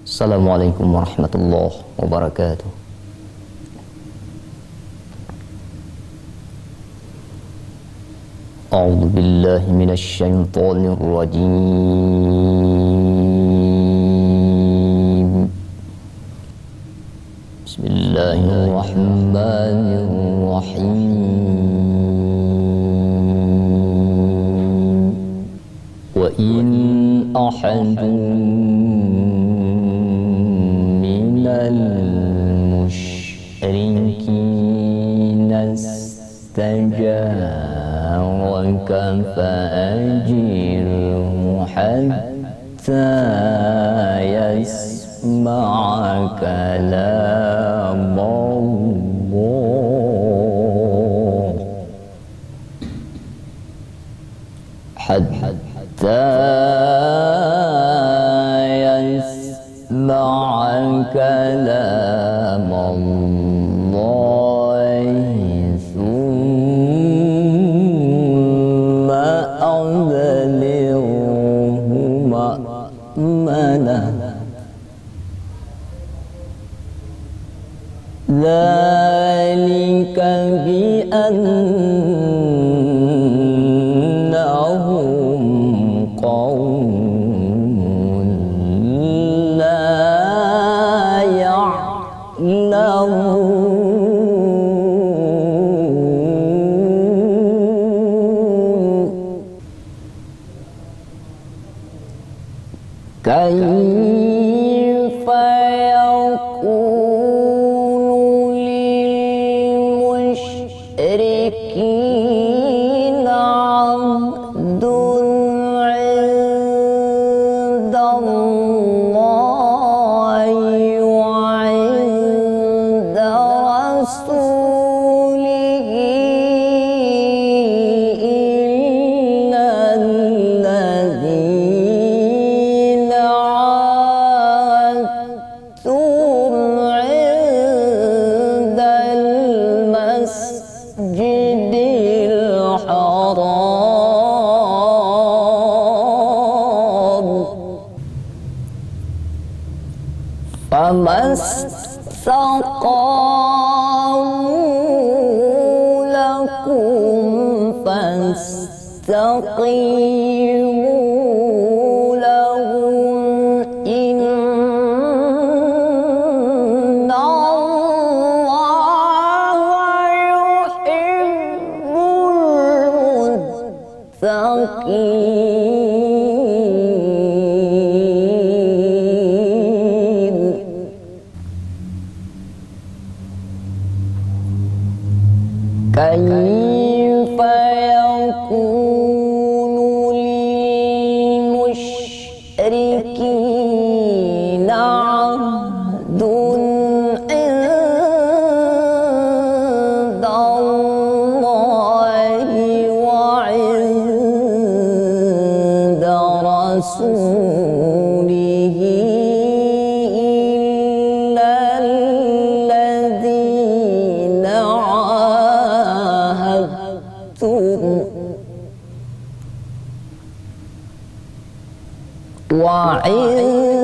Assalamualaikum warahmatullahi wabarakatuh. A'udzu billahi minasy syaithanir rajim. Bismillahirrahmanirrahim. Wa in ahadun المشركين استجارك فأجره حتى يسمع كلام الله حتى يسمع كلام الله ثم أبلغه مأمنه ذلك بأنهم قوم كيف يكون للمشركين عهد عند الله وعند رسوله إلا الذين عاهدتم عند المسجد الحرام فما استقاموا لكم فاستقيموا لهم إن الله يحب المتقين كيف يكون للمشركين عهد عند الله وعند رسوله إلا الذين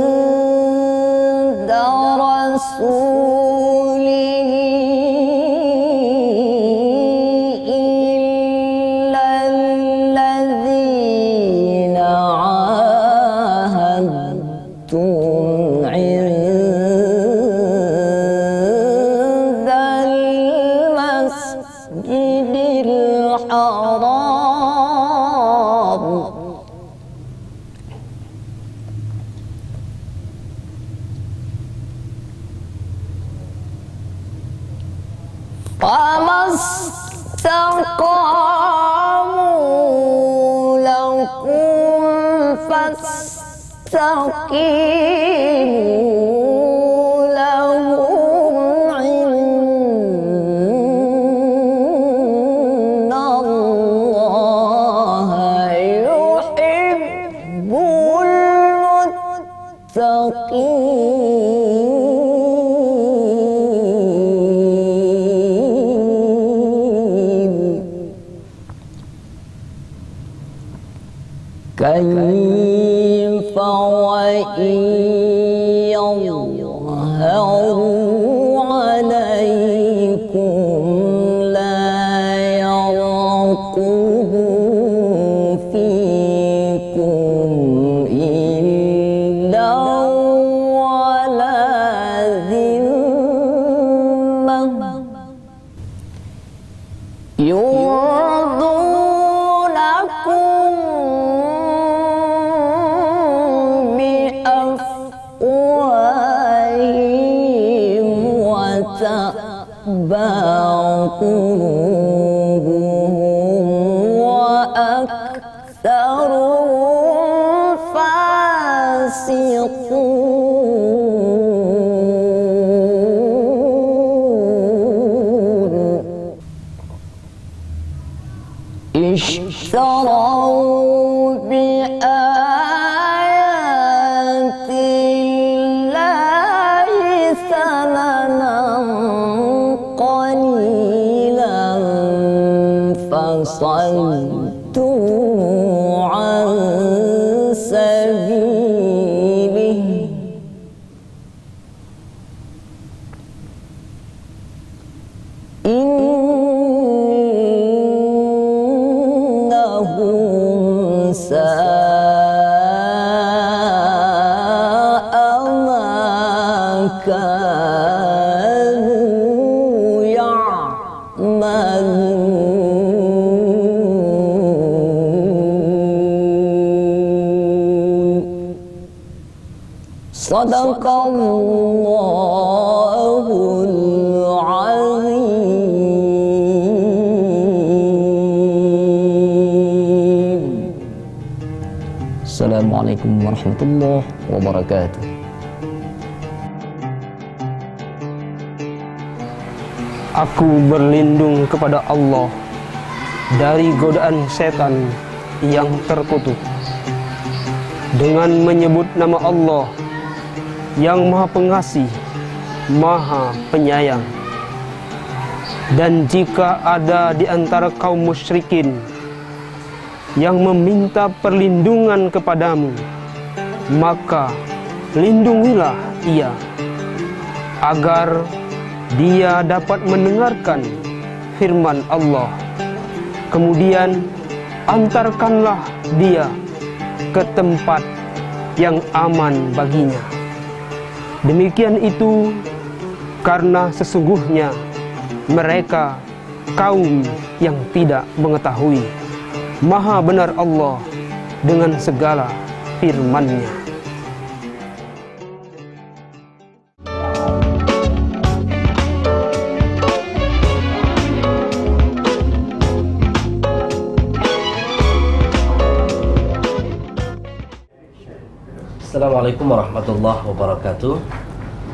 وعند رسوله إلا الذين عاهدتم عند المسجد الحرام فما استقاموا لكم فاستقيموا لهم إن الله يحب المتقين كيف وإن إلا ولا ذمة يرضونكم بأفواههم وتأبى قلوبهم وأكثرهم فاسقون اشتروا بآيات الله ثمنا قليلا فصدوا عن سبيله إنهم ساء ما كانوا يعملون صدق الله العظيم. Assalamualaikum warahmatullahi wabarakatuh. Aku berlindung kepada Allah dari godaan setan yang terkutuk dengan menyebut nama Allah yang Maha Pengasih, Maha Penyayang. Dan jika ada di antara kaum musyrikin yang meminta perlindungan kepadamu, maka lindungilah ia agar dia dapat mendengarkan firman Allah. Kemudian antarkanlah dia ke tempat yang aman baginya. Demikian itu karena sesungguhnya mereka kaum yang tidak mengetahui. Maha benar Allah dengan segala firman-Nya. Assalamualaikum warahmatullahi wabarakatuh.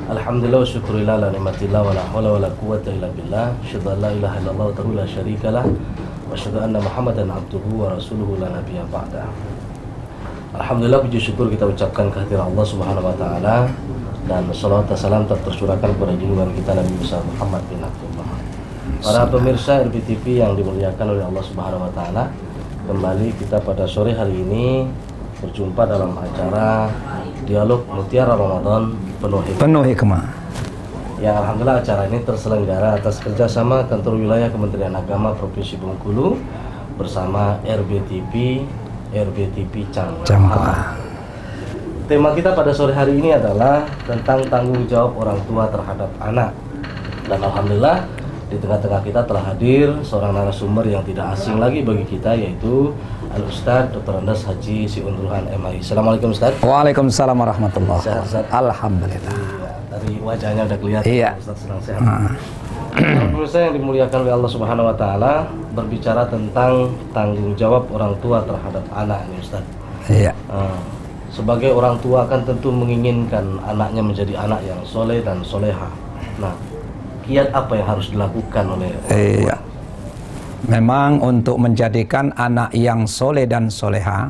Alhamdulillah wa syukurillah la ni'matillah wa la hawla wa la quwwata illa billah. Asyhadu an la ilaha illallah wa la syarikalah wa asyhadu anna Muhammadan abduhu wa rasuluhu la nabiyya ba'da. Alhamdulillah, puji syukur kita ucapkan kehadiran Allah Subhanahu wa taala dan salawat dan salam tercurahkan kepada junjungan kita Nabi besar Muhammad bin Abdullah. Para pemirsa RBTV yang dimuliakan oleh Allah Subhanahu wa taala, kembali kita pada sore hari ini berjumpa dalam acara Dialog Mutiara Ramadan Penuh Hikmah. Yang alhamdulillah acara ini terselenggara atas kerjasama Kantor Wilayah Kementerian Agama Provinsi Bengkulu bersama RBTV Cangkuah. Tema kita pada sore hari ini adalah tentang tanggung jawab orang tua terhadap anak. Dan alhamdulillah di tengah-tengah kita telah hadir seorang narasumber yang tidak asing lagi bagi kita, yaitu Al-Ustadz Dr. Andes Haji Siundruhan MI. Assalamualaikum Ustadz. Waalaikumsalam warahmatullahi wabarakatuh. Sehat, Alhamdulillah. Iya, dari wajahnya udah kelihatan. Iya. Ustadz sedang sehat. Pemirsa yang dimuliakan oleh Allah Subhanahu wa taala, berbicara tentang tanggung jawab orang tua terhadap anak nih Ustadz. Iya. Sebagai orang tua kan tentu menginginkan anaknya menjadi anak yang soleh dan soleha. Nah, kiat apa yang harus dilakukan oleh orang tua? Iya. Memang untuk menjadikan anak yang soleh dan soleha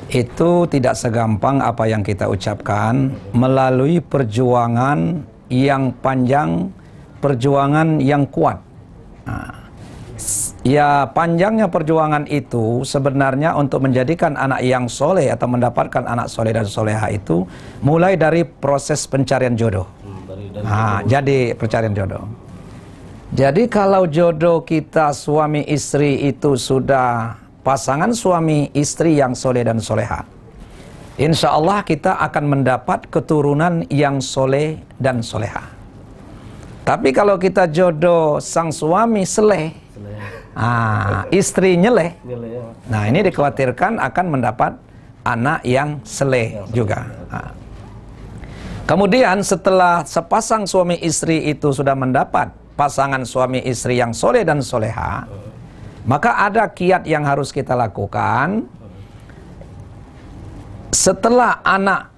itu tidak segampang apa yang kita ucapkan, melalui perjuangan yang panjang, perjuangan yang kuat. Ya, panjangnya perjuangan itu sebenarnya untuk menjadikan anak yang soleh atau mendapatkan anak soleh dan soleha itu mulai dari proses pencarian jodoh. Jadi pencarian jodoh. Jadi kalau jodoh kita suami istri itu sudah pasangan suami istri yang soleh dan soleha, insya Allah kita akan mendapat keturunan yang soleh dan soleha. Tapi kalau kita jodoh sang suami seleh, istri nyeleh, nah ini dikhawatirkan akan mendapat anak yang seleh juga. Kemudian setelah sepasang suami istri itu sudah mendapat pasangan suami istri yang soleh dan soleha, maka ada kiat yang harus kita lakukan. Setelah anak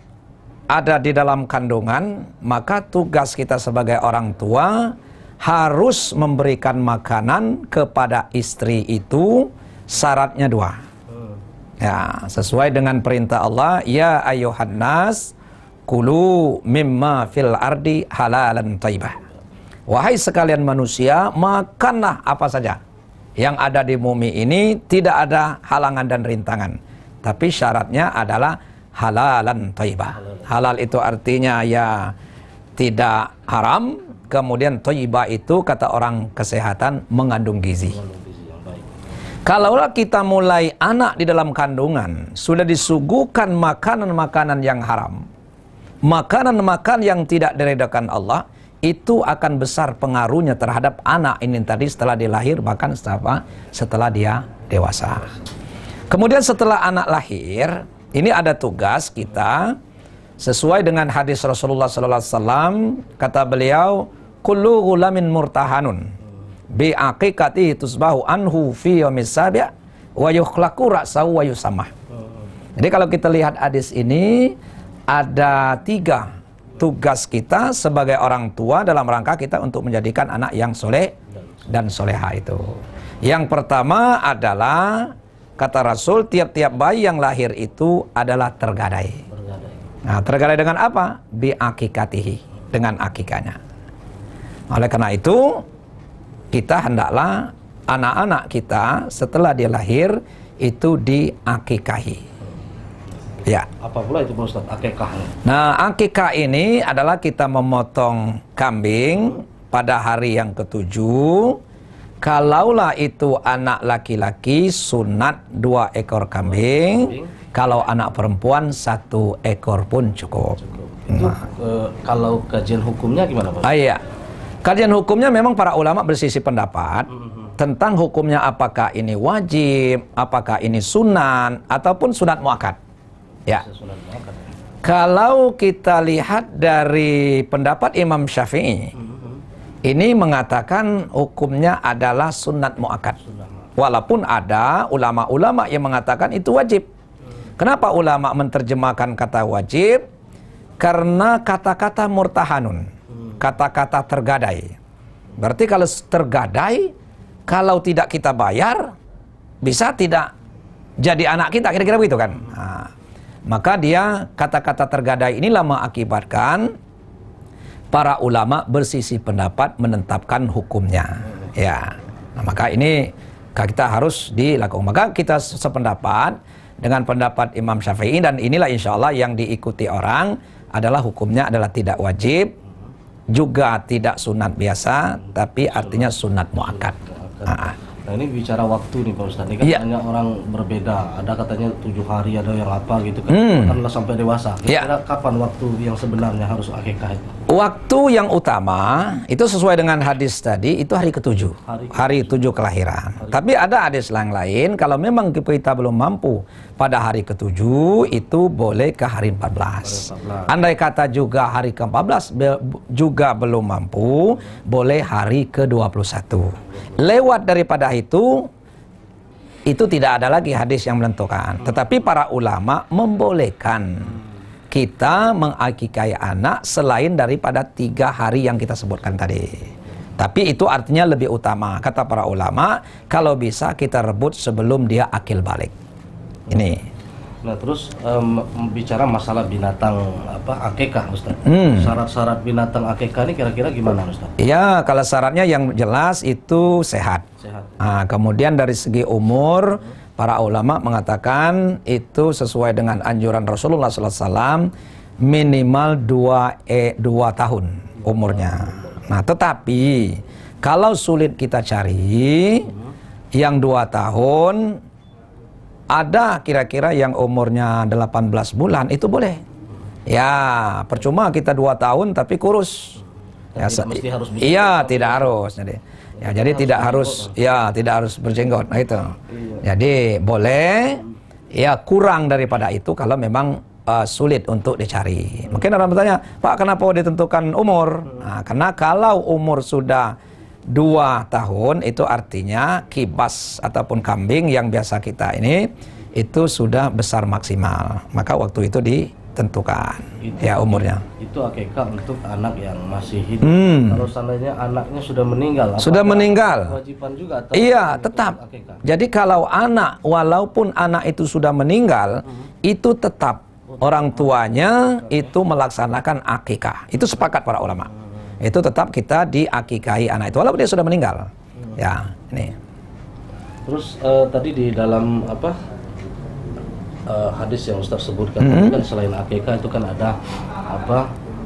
ada di dalam kandungan, maka tugas kita sebagai orang tua harus memberikan makanan kepada istri itu. Syaratnya 2. Ya, sesuai dengan perintah Allah, ya ayyuhan nas kulu mimma fil ardi halalan thayyibah. Wahai sekalian manusia, makanlah apa saja yang ada di bumi ini, tidak ada halangan dan rintangan. Tapi syaratnya adalah halalan thayyibah. Halal itu artinya ya tidak haram, kemudian thayyibah itu kata orang kesehatan mengandung gizi. Kalaulah kita mulai anak di dalam kandungan sudah disuguhkan makanan-makanan yang haram, makanan-makanan yang tidak diridhokan Allah, itu akan besar pengaruhnya terhadap anak ini tadi setelah dilahir, bahkan setelah dia dewasa. Kemudian setelah anak lahir, ini ada tugas kita sesuai dengan hadis Rasulullah SAW. Kata beliau, kullu ghulamin murtahanun bi aqiqati tusbahu anhu fi yaumis sabi' wa yukhlaqu ra'sahu wa yusammah. Jadi kalau kita lihat hadis ini, ada 3 tugas kita sebagai orang tua dalam rangka kita untuk menjadikan anak yang soleh dan soleha itu. Yang pertama adalah, kata Rasul, tiap-tiap bayi yang lahir itu adalah tergadai. Nah, tergadai dengan apa? Bi akikatihi, dengan akikanya. Oleh karena itu, kita hendaklah anak-anak kita setelah dia lahir itu diakikahi. Ya. Apa pula itu Pak Ustadz, akikahnya? Nah, akikah ini adalah kita memotong kambing pada hari yang ke-7. Kalaulah itu anak laki-laki, sunat 2 ekor kambing. Kalau anak perempuan 1 ekor pun cukup. Itu kalau kajian hukumnya gimana Pak? Iya. Kajian hukumnya memang para ulama bersisi pendapat tentang hukumnya, apakah ini wajib, apakah ini sunan, ataupun sunat muakkad. Ya. Kalau kita lihat dari pendapat Imam Syafi'i, ini mengatakan hukumnya adalah sunat muakkad. Walaupun ada ulama-ulama yang mengatakan itu wajib. Kenapa ulama menerjemahkan kata wajib? Karena kata-kata murtahanun, kata-kata tergadai. Berarti kalau tergadai, kalau tidak kita bayar, bisa tidak jadi anak kita, kira-kira begitu kan? Nah, maka dia, kata-kata tergadai inilah mengakibatkan para ulama bersisi pendapat menetapkan hukumnya. Ya, nah, maka ini kita harus dilakukan. Maka kita sependapat dengan pendapat Imam Syafi'i, dan inilah insya Allah yang diikuti orang, adalah hukumnya adalah tidak wajib, juga tidak sunat biasa, tapi artinya sunat muakkad. Nah ini bicara waktu nih Pak Ustadz, ini kan banyak orang berbeda, ada katanya 7 hari, ada yang apa gitu kan, karena sampai dewasa. Kira-kira kapan waktu yang sebenarnya harus akikah itu? Waktu yang utama itu sesuai dengan hadis tadi, itu hari ke-7, hari 7 kelahiran. Tapi ada hadis lain, kalau memang kita belum mampu pada hari ke-7, itu boleh ke hari 14. Andai kata juga hari ke-14 juga belum mampu, boleh hari ke-21. Lewat daripada itu tidak ada lagi hadis yang menentukan. Tetapi para ulama membolehkan kita mengakikai anak selain daripada 3 hari yang kita sebutkan tadi. Tapi itu artinya lebih utama. Kata para ulama, kalau bisa kita rebut sebelum dia akil balik. Ini. Nah terus bicara masalah binatang akikah Ustaz. Syarat-syarat binatang akikah ini kira-kira gimana Ustaz? Ya, kalau syaratnya yang jelas itu sehat. Nah, kemudian dari segi umur, para ulama mengatakan itu sesuai dengan anjuran Rasulullah SAW, minimal 2 tahun umurnya. Nah tetapi kalau sulit kita cari yang 2 tahun, ada kira-kira yang umurnya 18 bulan itu boleh. Ya, percuma kita 2 tahun tapi kurus. Ya, tidak mesti harus iya, tidak harus. Jadi tidak harus, ya tidak harus berjenggot. Nah itu. Jadi boleh, ya kurang daripada itu kalau memang sulit untuk dicari. Mungkin orang bertanya, Pak, kenapa ditentukan umur? Nah, karena kalau umur sudah 2 tahun itu artinya kibas ataupun kambing yang biasa kita ini itu sudah besar maksimal. Maka waktu itu ditentukan ya umurnya. Itu akikah untuk anak yang masih hidup. Kalau seandainya anaknya sudah meninggal, sudah meninggal. Kewajiban juga atau iya, tetap. Akikah? Jadi kalau anak, walaupun anak itu sudah meninggal, itu tetap orang tuanya itu melaksanakan akikah. Itu sepakat para ulama. Itu tetap kita diakikahi anak itu walaupun dia sudah meninggal. Ya, ini. Terus tadi di dalam hadis yang Ustaz sebutkan tadi kan selain akikah itu kan ada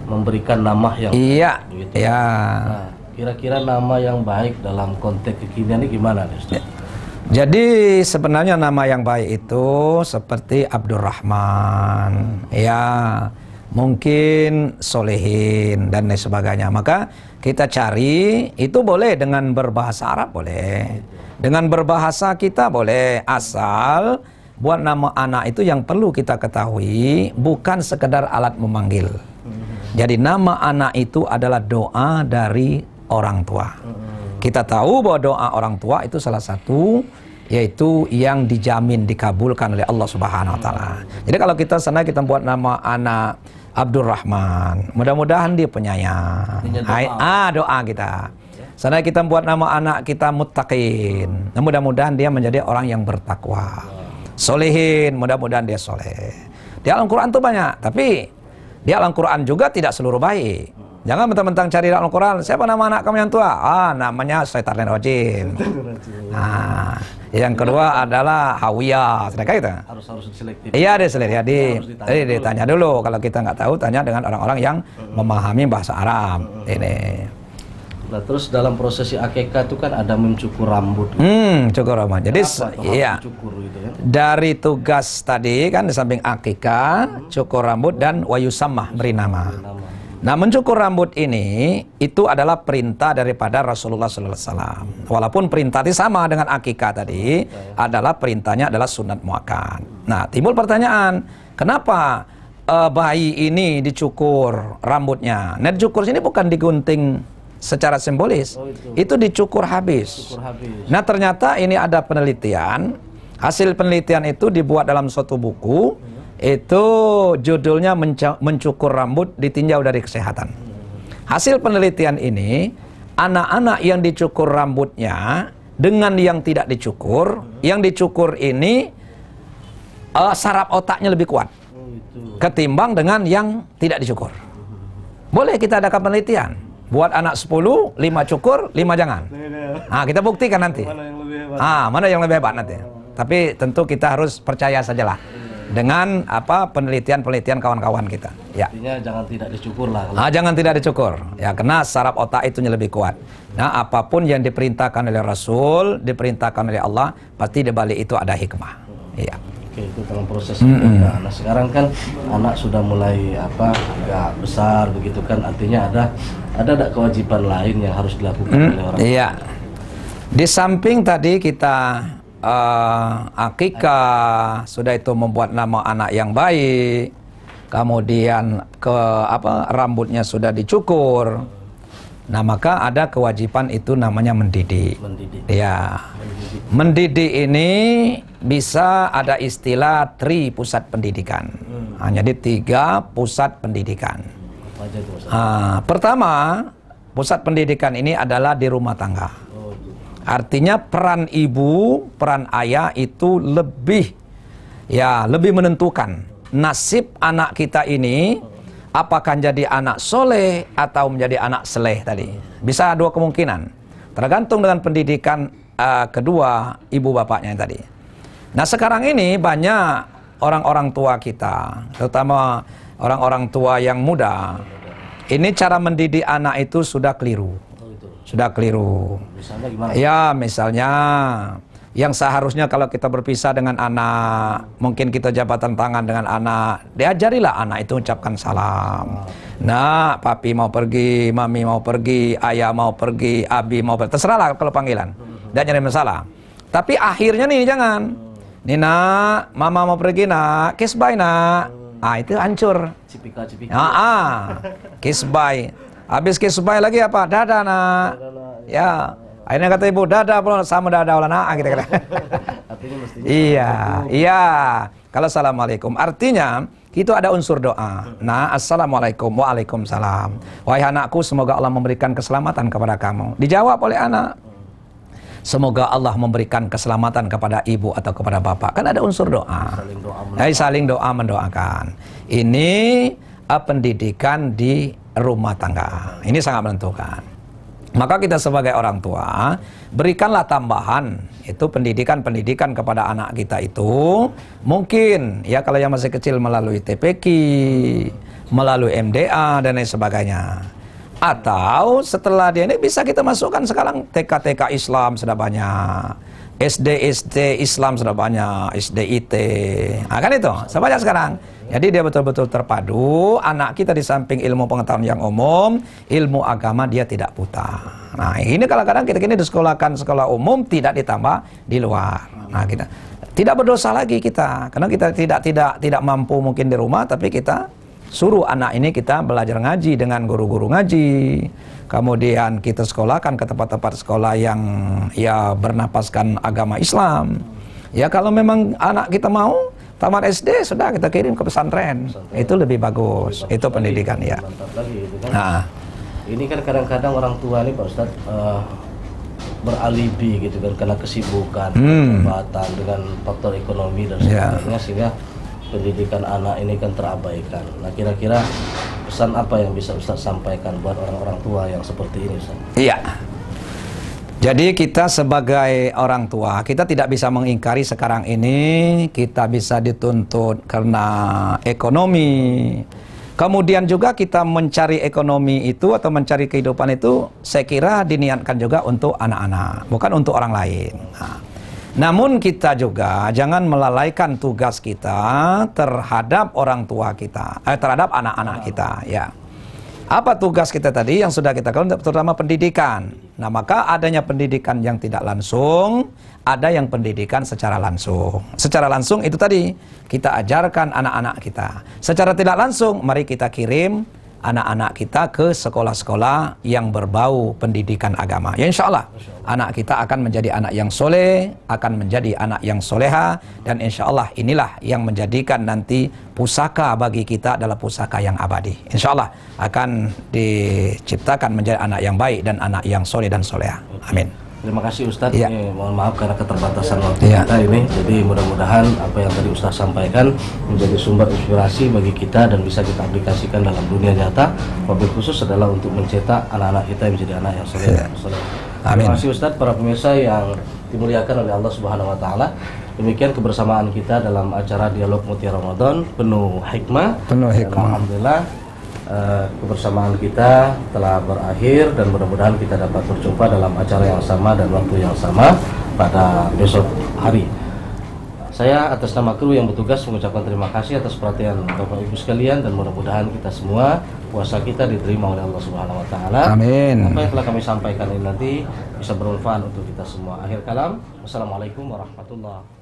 memberikan nama yang iya, gitu. Ya. Nah, kira-kira nama yang baik dalam konteks kekinian ini gimana nih Ustaz? Jadi sebenarnya nama yang baik itu seperti Abdurrahman, ya mungkin Solehin dan lain sebagainya. Maka kita cari itu boleh dengan berbahasa Arab boleh, dengan berbahasa kita boleh, asal buat nama anak itu yang perlu kita ketahui bukan sekedar alat memanggil. Jadi nama anak itu adalah doa dari orang tua. Kita tahu bahwa doa orang tua itu salah satu yaitu yang dijamin dikabulkan oleh Allah Subhanahu wa taala. Jadi kalau kita sana kita buat nama anak Abdurrahman, mudah-mudahan dia penyayang. Doa kita. Sana kita buat nama anak kita Muttaqin, mudah-mudahan dia menjadi orang yang bertakwa. Solehin, mudah-mudahan dia soleh. Di Al-Quran itu banyak, tapi di Al-Quran juga tidak seluruh baik. Jangan mentang-mentang cari dalam Al-Quran, siapa nama anak kamu yang tua? Namanya Syaitanir Rajim. Nah, yang kedua adalah Hawiyah. Sedangkan itu Harus diselektif. iya, diselektif. Jadi ditanya dulu. Kalau kita nggak tahu, tanya dengan orang-orang yang memahami bahasa Arab. Ini. Nah, terus dalam prosesi akikah itu kan ada mencukur rambut. Cukur rambut. Jadi iya. Cukur gitu kan. Dari tugas tadi kan di samping akikah, cukur rambut dan wayusammah beri nama. Nah, mencukur rambut ini itu adalah perintah daripada Rasulullah SAW. Walaupun perintah itu sama dengan akikah tadi, adalah perintahnya adalah sunat muakkad. Nah, timbul pertanyaan, kenapa bayi ini dicukur rambutnya? Nah, dicukur sini bukan digunting secara simbolis, itu dicukur habis. Nah, ternyata ini ada penelitian. Hasil penelitian itu dibuat dalam suatu buku. Itu judulnya mencukur rambut ditinjau dari kesehatan. Hasil penelitian ini, anak-anak yang dicukur rambutnya dengan yang tidak dicukur, yang dicukur ini saraf otaknya lebih kuat ketimbang dengan yang tidak dicukur. Boleh kita adakan penelitian. Buat anak 10, 5 cukur, 5 jangan. Nah, kita buktikan nanti. Mana yang lebih hebat nanti. Tapi tentu kita harus percaya sajalah dengan penelitian-penelitian kawan-kawan kita. Ya. Artinya jangan tidak dicukur lah. Jangan tidak dicukur. Ya, karena saraf otak itunya lebih kuat. Nah, apapun yang diperintahkan oleh Rasul, diperintahkan oleh Allah, pasti di balik itu ada hikmah. Iya. Oke, itu dalam proses akikah. Nah, sekarang kan anak sudah mulai agak besar begitu kan, artinya ada kewajiban lain yang harus dilakukan oleh orang. Iya. Di samping tadi kita akikah, sudah itu membuat nama anak yang baik, kemudian rambutnya sudah dicukur. Nah, maka ada kewajiban itu namanya mendidik. Ya. Mendidik ini bisa ada istilah pusat pendidikan. Jadi 3 pusat pendidikan. Pertama, pusat pendidikan ini adalah di rumah tangga. Artinya peran ibu, peran ayah itu lebih menentukan nasib anak kita ini, apakah jadi anak soleh atau menjadi anak seleh tadi. Bisa 2 kemungkinan, tergantung dengan pendidikan kedua ibu bapaknya yang tadi. Nah, sekarang ini banyak orang-orang tua kita, terutama orang-orang tua yang muda, ini cara mendidik anak itu sudah keliru. Sudah keliru. Misalnya gimana? Ya, misalnya Yang seharusnya kalau kita berpisah dengan anak, mungkin kita jabatan tangan dengan anak, diajarilah anak itu ucapkan salam. Nah, papi mau pergi, mami mau pergi, ayah mau pergi, abi mau pergi, terserahlah kalau panggilan. Dan nyari masalah. Tapi akhirnya nih jangan. Nih nak, mama mau pergi nak, kiss bye nak. Itu hancur. Cipika-cipika. Kiss bye. Habis kiss bye lagi apa? Dadah nak. Ya. Akhirnya kata ibu, dadah pula sama dadah ulana gitu kata. Artinya mestinya Iya. Kalau assalamualaikum artinya itu ada unsur doa. Nah, assalamualaikum, waalaikumsalam. Wahai anakku, semoga Allah memberikan keselamatan kepada kamu. Dijawab oleh anak. Semoga Allah memberikan keselamatan kepada ibu atau kepada bapak. Kan ada unsur doa. Saling doa mendoakan. Ini pendidikan di rumah tangga. Ini sangat menentukan. Maka kita sebagai orang tua berikanlah tambahan itu pendidikan kepada anak kita itu mungkin ya kalau yang masih kecil melalui TPQ, melalui MDA dan lain sebagainya. Atau setelah dia ini bisa kita masukkan sekarang TK Islam sudah banyak, SD Islam sudah banyak, SDIT. Kan itu sebanyak sekarang. Jadi dia betul-betul terpadu. Anak kita di samping ilmu pengetahuan yang umum, ilmu agama dia tidak buta. Nah ini kadang-kadang kita ini disekolahkan sekolah umum tidak ditambah di luar. Nah kita tidak berdosa lagi kita, karena kita tidak mampu mungkin di rumah, tapi kita suruh anak ini kita belajar ngaji dengan guru-guru ngaji. Kemudian kita sekolahkan ke tempat-tempat sekolah yang ya bernapaskan agama Islam. Ya kalau memang anak kita mau tamat SD sudah kita kirim ke pesantren. Itu lebih bagus. Itu pendidikan ya. Mantap lagi itu kan. Nah, ini kan kadang-kadang orang tua nih Pak Ustadz beralibi gitu kan karena kesibukan, jabatan dengan faktor ekonomi dan sebagainya sehingga pendidikan anak ini kan terabaikan. Nah kira-kira pesan apa yang bisa Ustadz sampaikan buat orang-orang tua yang seperti ini Ustadz? Iya. Jadi kita sebagai orang tua, kita tidak bisa mengingkari sekarang ini kita bisa dituntut karena ekonomi. Kemudian juga kita mencari ekonomi itu atau mencari kehidupan itu saya kira diniatkan juga untuk anak-anak, bukan untuk orang lain. Namun kita juga jangan melalaikan tugas kita terhadap orang tua kita, terhadap anak-anak kita ya. Apa tugas kita tadi yang sudah kita lakukan, terutama pendidikan. Nah, maka adanya pendidikan yang tidak langsung, ada yang pendidikan secara langsung. Secara langsung itu tadi, kita ajarkan anak-anak kita. Secara tidak langsung, mari kita kirim anak-anak kita ke sekolah-sekolah yang berbau pendidikan agama. Ya insya Allah, anak kita akan menjadi anak yang soleh, akan menjadi anak yang soleha, dan insya Allah inilah yang menjadikan nanti pusaka bagi kita adalah pusaka yang abadi. Insya Allah akan diciptakan menjadi anak yang baik dan anak yang soleh dan soleha. Amin. Terima kasih Ustadz, Ya. ini mohon maaf karena keterbatasan waktu Ya. kita ini. Jadi mudah-mudahan apa yang tadi Ustadz sampaikan menjadi sumber inspirasi bagi kita dan bisa kita aplikasikan dalam dunia nyata. Wabil khusus adalah untuk mencetak anak-anak kita yang menjadi anak yang soleh. Ya. Amin. Terima kasih Ustadz, para pemirsa yang dimuliakan oleh Allah Subhanahu Wa Taala. Demikian kebersamaan kita dalam acara Dialog Mutiara Ramadan penuh hikmah. Penuh Dan hikmah. alhamdulillah kebersamaan kita telah berakhir dan mudah-mudahan kita dapat berjumpa dalam acara yang sama dan waktu yang sama pada besok hari. Saya atas nama kru yang bertugas mengucapkan terima kasih atas perhatian Bapak Ibu sekalian dan mudah-mudahan kita semua puasa kita diterima oleh Allah Subhanahu Wa Taala. Amin. Apa yang telah kami sampaikan ini nanti bisa bermanfaat untuk kita semua. Akhir kalam, wassalamualaikum warahmatullahi wabarakatuh.